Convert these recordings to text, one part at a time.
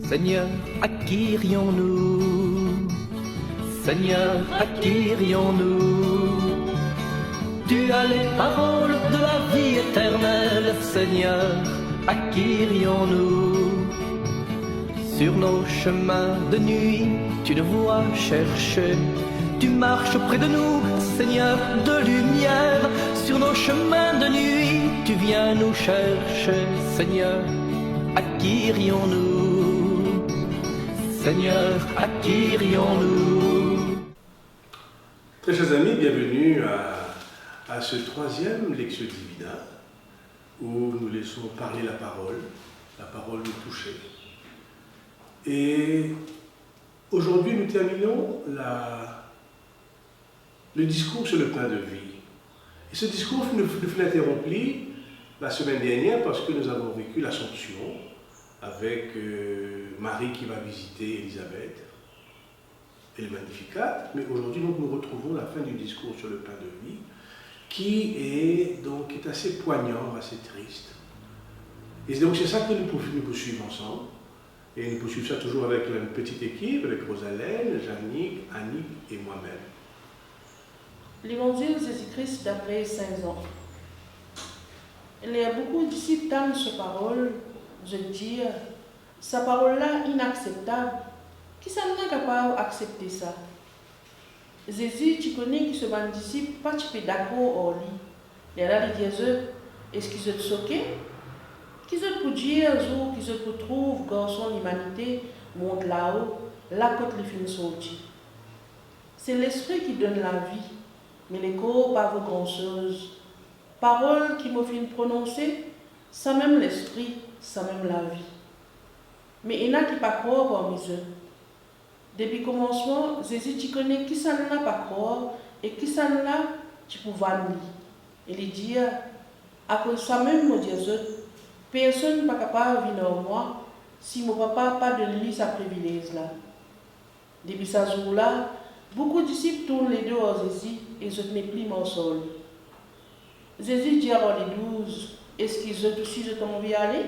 Seigneur, à qui irions-nous? Seigneur, à qui irions-nous? Tu as les paroles de la vie éternelle, Seigneur, à qui irions-nous? Sur nos chemins de nuit, tu nous vois chercher. Tu marches auprès de nous, Seigneur de lumière. Sur nos chemins de nuit, tu viens nous chercher, Seigneur, à qui irions-nous? Seigneur, à qui irions-nous? Très chers amis, bienvenue à ce troisième Lectio Divina où nous laissons parler la parole nous toucher. Et aujourd'hui, nous terminons le discours sur le pain de vie. Et ce discours nous fut interrompu la semaine dernière parce que nous avons vécu l'Assomption avec Marie qui va visiter Élisabeth et le Magnificat. Mais aujourd'hui, nous retrouvons la fin du discours sur le pain de vie qui est assez poignant, assez triste. Et donc c'est ça que nous poursuivons ensemble. Et nous poursuivons ça toujours avec une petite équipe, avec Rosalène, Jannick, Annick et moi-même. L'évangile de Jésus-Christ d'après Saint Jean. Il y a beaucoup de disciples dans sa parole, je dis, sa parole-là inacceptable. Qui s'en est capable d'accepter ça? Jésus, tu connais qui se van disciple, pas tu peux d'accord au lit. Il y a là les disent, est-ce qu'ils sont choqués? Qu'ils ont pour dire, qu'ils ont pour trouver, garçon, l'humanité, monte là-haut, là quand les films sortis. C'est l'esprit qui donne la vie, mais les corps pas vos grand-chose. Paroles qui m'ont fait prononcer, ça même l'esprit, ça même la vie. Mais il y en a qui pas croire parmi eux. Depuis le commencement, Jésus, tu connais qui ça n'a pas croire et qui ça n'a, tu peux vendre. Et il dit, à cause de ça même, mon Dieu, personne n'est pas capable de venir à moi si mon papa n'a pas donné lui sa privilège là. Depuis ce jour-là, beaucoup de disciples tournent les deux à Jésus et se tenaient plus mon sol. Jésus dit à les 12, est-ce qu'ils ont aussi envie d'aller?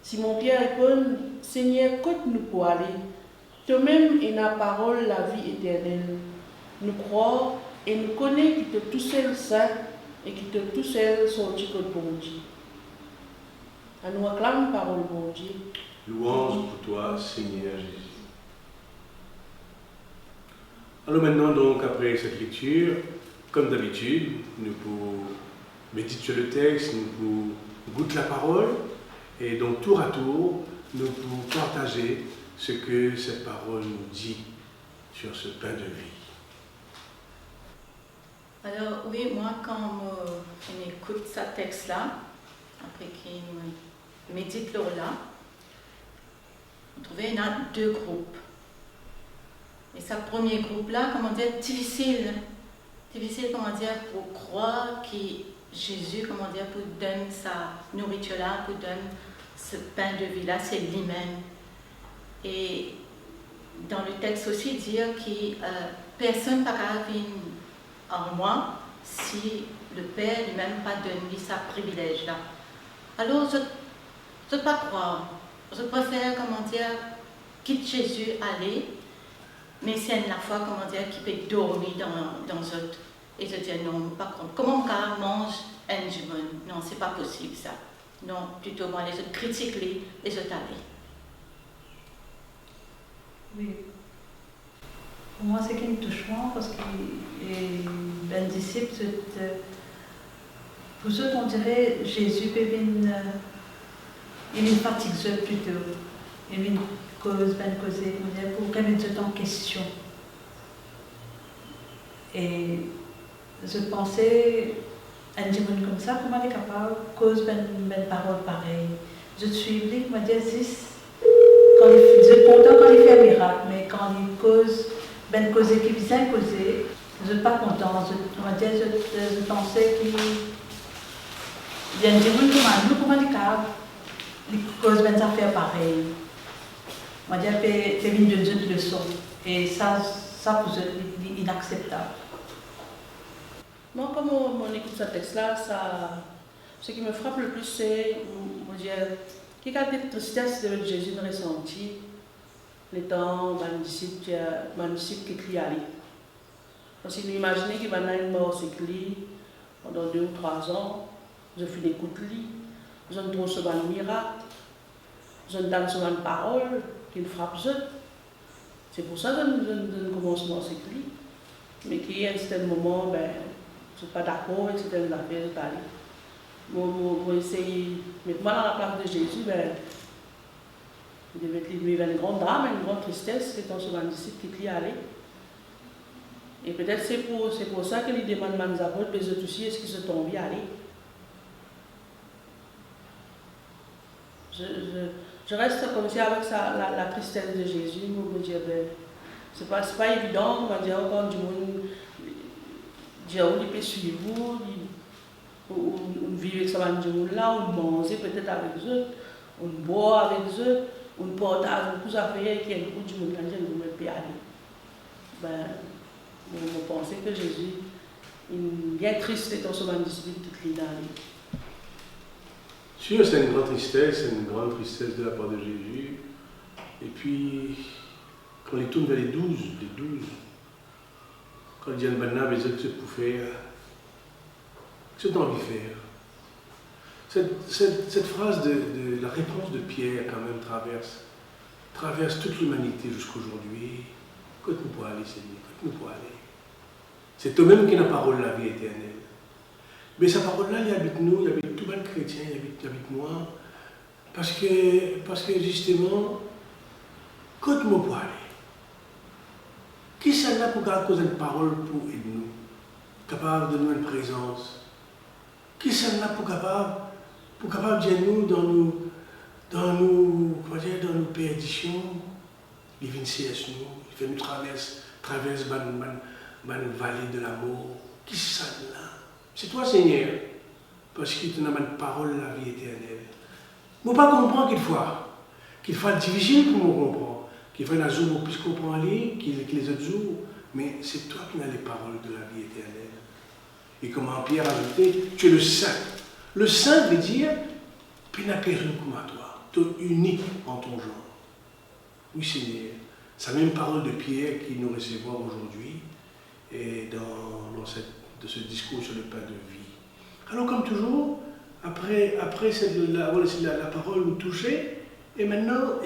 Simon Pierre répond, Seigneur, quand nous pouvons aller? Toi-même, il a parole la vie éternelle. Nous croyons et nous connaissons qu'il est tout seul saint et qu'il est tout seul sorti de bon Dieu. À nous acclame parole bon Dieu. Louange pour toi, Seigneur Jésus. Alors maintenant, donc, après cette lecture, comme d'habitude, nous pouvons méditer sur le texte, nous pouvons goûter la parole, et donc tour à tour, nous pouvons partager ce que cette parole nous dit sur ce pain de vie. Alors oui, moi quand on écoute ce texte-là, après qu'il médite là, on trouvait qu'il y a deux groupes. Et ce premier groupe-là, comment dire, difficile, comment dire, pour croire que Jésus, comment dire, pour donner sa nourriture-là, pour donner ce pain de vie-là, c'est lui-même. Et dans le texte aussi, dire que personne ne peut venir en moi si le Père lui-même pas donné sa privilège-là. Alors, je ne peux pas croire. Je préfère, comment dire, quitter Jésus, aller, mais c'est la fois, comment dire, qui peut dormir dans autre. Et je dis non, par contre, comment on mange un jumon? Non, c'est pas possible ça. Non, plutôt moi, les autres critiquent les autres aller. Oui. Pour moi, c'est qui me touche parce que les disciples, pour eux, on dirait Jésus peut venir, il me fatigue plutôt. Il me cause, pour remettre tout en question. Et je pensais, un dimanche comme ça, comment elle est capable de cause une parole pareille. Je suis libre, je me dis, quand je suis content quand il fait un miracle, mais quand il cause, qui vient causer, je ne suis pas content. Je pensais qu'il y a un dimanche comme nous, comment il cause une affaire pareille. Je me dis, c'est une de leçon. Et ça pour eux, c'est inacceptable. Moi, comme on écoute ce texte-là, ce qui me frappe le plus, c'est, on dirait, quelle tristesse de Jésus de ressentir l'étant un disciple qui crie à lui. Parce qu'il imaginait qu'il va avoir une mort c'est lui pendant 2 ou 3 ans, je fais des coups de lui, je ne trouve pas un miracle, je ne donne pas une parole qui frappe je. C'est pour ça que je ne commence pas avec lui. Mais qu'il y a un certain moment, ben, je ne suis pas d'accord avec certaines affaires de Tali. Moi, essayer de mettre moi dans la place de Jésus, ben, il devait vivre une grande drame, une grande tristesse, étant sur un disciple qui est allé. Et peut-être c'est pour ça que les demande à nos apôtres, mais eux aussi, est-ce qu'ils se tombent à aller? Je reste comme si avec ça, la tristesse de Jésus, je me dire, ben, c'est pas évident, on va dire, quand du monde, dire, on peut suivre vous, on vit avec ça, là, on mange peut-être avec eux, on boit avec eux, on partage beaucoup d'affaires qui est beaucoup du monde, on peut aller. Ben, on pensait que Jésus, il est triste dans son disciple qui est dans lui. Sûr, c'est une grande tristesse de la part de Jésus. Et puis, quand il tourne vers les 12, quand il dit à Barnabé, les autres se pour faire, qu'est-ce que tu as envie de faire? Cette phrase de la réponse de Pierre, quand même, traverse toute l'humanité jusqu'aujourd'hui. Quand nous pouvons aller, Seigneur, quand nous pouvons aller. C'est toi-même qui as la parole de la vie éternelle. Mais sa parole-là, il habite nous, il habite tout le monde chrétien, il habite moi. Parce que justement, quand nous pouvons aller, qui c'est là pour causer une parole pour aider nous, capable de nous une présence? Qui c'est là pour capable de dire nous dans nos perditions, il vient CS nous, il fait nous traverse la vallée de l'amour. Qui c'est ça là? C'est toi, Seigneur, parce qu'il te donne une parole de la vie éternelle. Je ne peux pas comprendre qu'il faut difficile pour nous comprendre, qu'il faut un jour pour plus comprendre que les autres jours, mais c'est toi qui as les paroles de la vie éternelle. Et comme Pierre a ajouté, tu es le Saint. Le Saint veut dire, il n'y a personne comme toi, tu es unique en ton genre. Oui, Seigneur, c'est la même parole de Pierre qui nous recevons aujourd'hui, et dans ce discours sur le pain de vie. Alors, comme toujours, après la parole nous touchait, et maintenant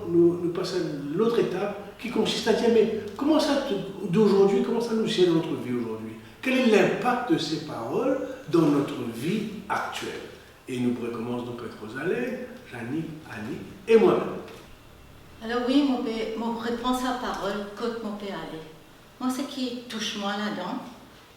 nous passons à l'autre étape qui consiste à dire, mais comment ça d'aujourd'hui, comment ça nous sert dans notre vie aujourd'hui? Quel est l'impact de ces paroles dans notre vie actuelle? Et nous recommençons donc à être Rosalène, Jannick, Annie et moi-même. Alors oui, mon réponse à la parole, quand mon père allait. Moi, ce qui touche moi là-dedans,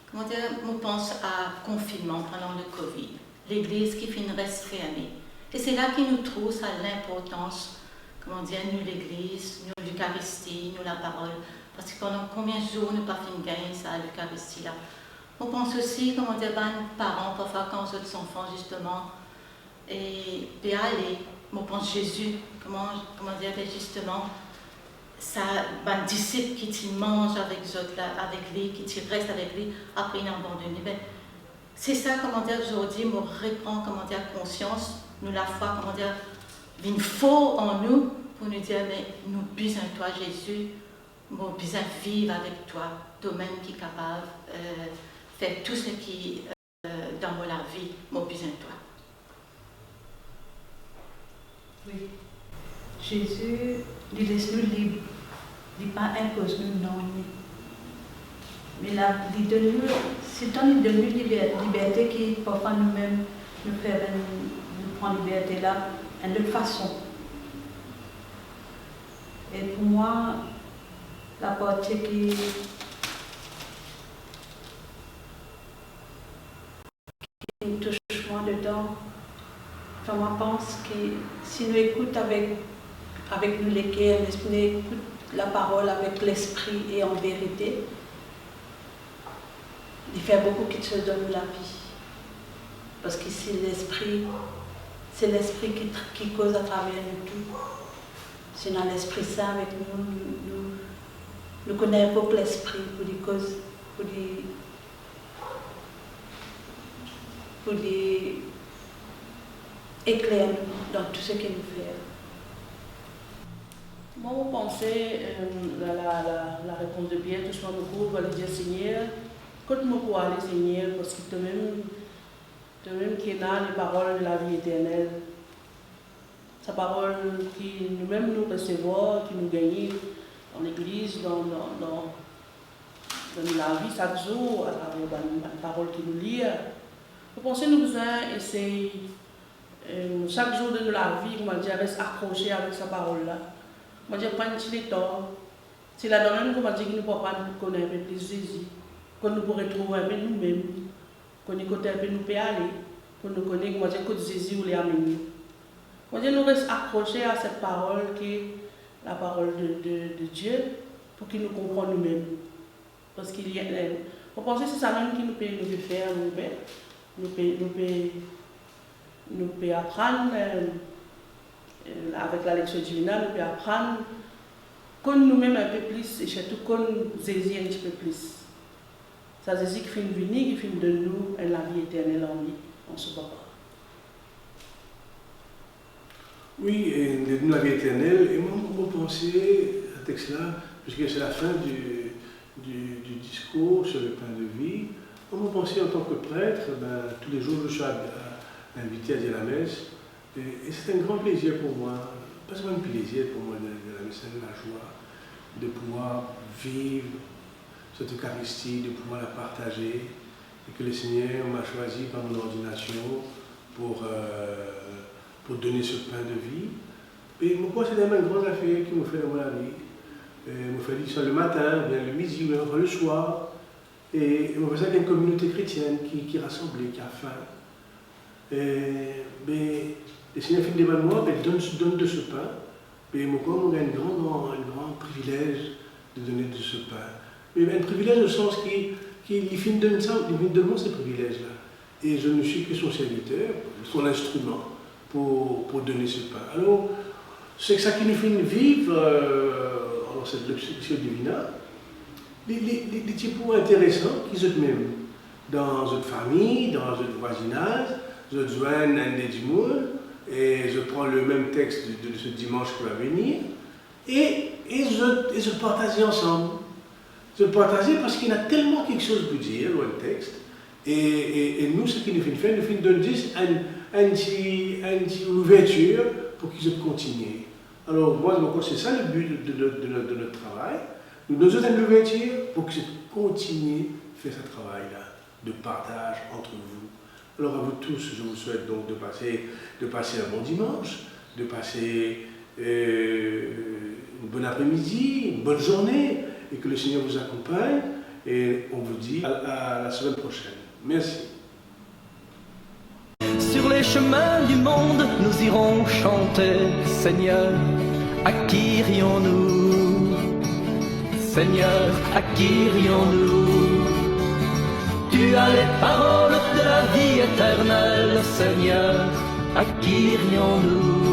comment dire, je pense à confinement pendant le Covid, l'église qui reste fermée. Et c'est là qu'il nous trouve à l'importance, comment dire, nous l'église, nous l'Eucharistie, nous la parole. Parce que pendant combien de jours nous pas fini gagner ça, l'Eucharistie là. On pense aussi, comment dire, ben, parents, parfois quand aux autres enfants justement, et bien aller, on pense Jésus, comment dire, justement, ça, ben, disciple qui mange avec lui, qui reste avec lui, après il abandonné. Ben, c'est ça, comment dire, aujourd'hui, me reprend, comment dire, conscience, nous la foi, comment dire, il faut en nous pour nous dire, mais nous besoin de toi, Jésus, nous besoin vivre avec toi, toi-même qui est capable de faire tout ce qui dans la vie, nous besoin de toi. Oui. Jésus, il laisse nous libres. Il n'est pas impose nous non. Mais là, il donne nous, c'est tant il donne nous liberté qui parfois nous-mêmes nous fait nous prendre liberté là de toute façon. Et pour moi, la partie qui me touche moi dedans, enfin, moi je pense que si nous écoutons avec nous les cœurs, si nous écoutons la parole avec l'esprit et en vérité, il fait beaucoup qui se donne la vie. Parce que c'est l'esprit qui cause à travers nous tout. C'est dans l'Esprit Saint avec nous connaissons beaucoup l'esprit pour les causes, pour les éclairer dans tout ce qu'il nous fait. Moi, vous pensez, la réponse de Pierre, tout ce qu'on nous va lui dire Seigneur, quand je peux aller Seigneur, parce que toi-même qui est là les paroles de la vie éternelle, sa parole qui nous-mêmes nous recevons, qui nous gagne dans l'église, dans la vie chaque jour, à travers la parole qui nous lit. Vous pensez nous besoin essayer chaque jour de la vie, comment dire, rester accroché avec sa parole-là. Comment dire, pas un petit temps. C'est là dans même, comment dire, qu'il ne peut pas nous connaître un peu plus Jésus, qu'on nous pourrait trouver un peu nous-mêmes, qu'on y côté un peu nous peut aller, qu'on nous connaît, comment dire, que Jésus ou les amener. Comment dire, nous rester accrochés à cette parole qui est la parole de Dieu, pour qu'il nous comprenne nous-mêmes. Parce qu'il y a, vous pensez que c'est ça même qui nous peut faire, nous peut apprendre, avec la lecture divine, nous peut apprendre, qu'on nous-mêmes un peu plus, et surtout qu'on Jésus un petit peu plus. C'est Jésus qui finit de venir, qui finit de nous, et la vie éternelle en lui, en ce moment. Oui, et de nous la vie éternelle, et moi, vous pensez à ce texte-là, puisque c'est la fin du discours sur le pain de vie, vous pensez en tant que prêtre, tous les jours je suis invité à dire la messe, et c'est un grand plaisir pour moi, pas seulement un plaisir pour moi de la messe, c'est la joie de pouvoir vivre cette Eucharistie, de pouvoir la partager, et que le Seigneur m'a choisi par mon ordination pour donner ce pain de vie. Et moi, c'est même une grande affaire qui me fait dans ma vie. Je me fais ça le matin, bien le midi, bien le soir. Et on fait ça avec une communauté chrétienne qui est rassemblée, qui a faim. Le Seigneur fait des moi, donne de ce pain. Et moi, on a un grand privilège de donner de ce pain. Mais un privilège au sens qu'il finit de moi ce privilège-là. Et je ne suis que son serviteur, son instrument pour donner ce pain. Alors, c'est ça qui nous fait vivre dans cette lecture divina. Des petits points intéressants qui sont même dans notre famille, dans notre voisinage. Je joins un des dimanches et je prends le même texte de ce dimanche qui va venir et je partage ensemble. Je partage parce qu'il y a tellement quelque chose à dire dans le texte et nous, ce qui nous fait faire, nous donne juste une ouverture pour qu'ils puissent continuer. Alors moi, je crois que c'est ça le but de notre travail. Nous donnons une ouverture pour qu'ils continuent à faire ce travail-là de partage entre vous. Alors à vous tous, je vous souhaite donc de passer un bon dimanche, de passer une bonne après-midi, une bonne journée, et que le Seigneur vous accompagne. Et on vous dit à la semaine prochaine. Merci. Sur les chemins du monde, nous irons chanter, Seigneur, à qui irions-nous? Seigneur, à qui irions-nous? Tu as les paroles de la vie éternelle, Seigneur, à qui irions-nous?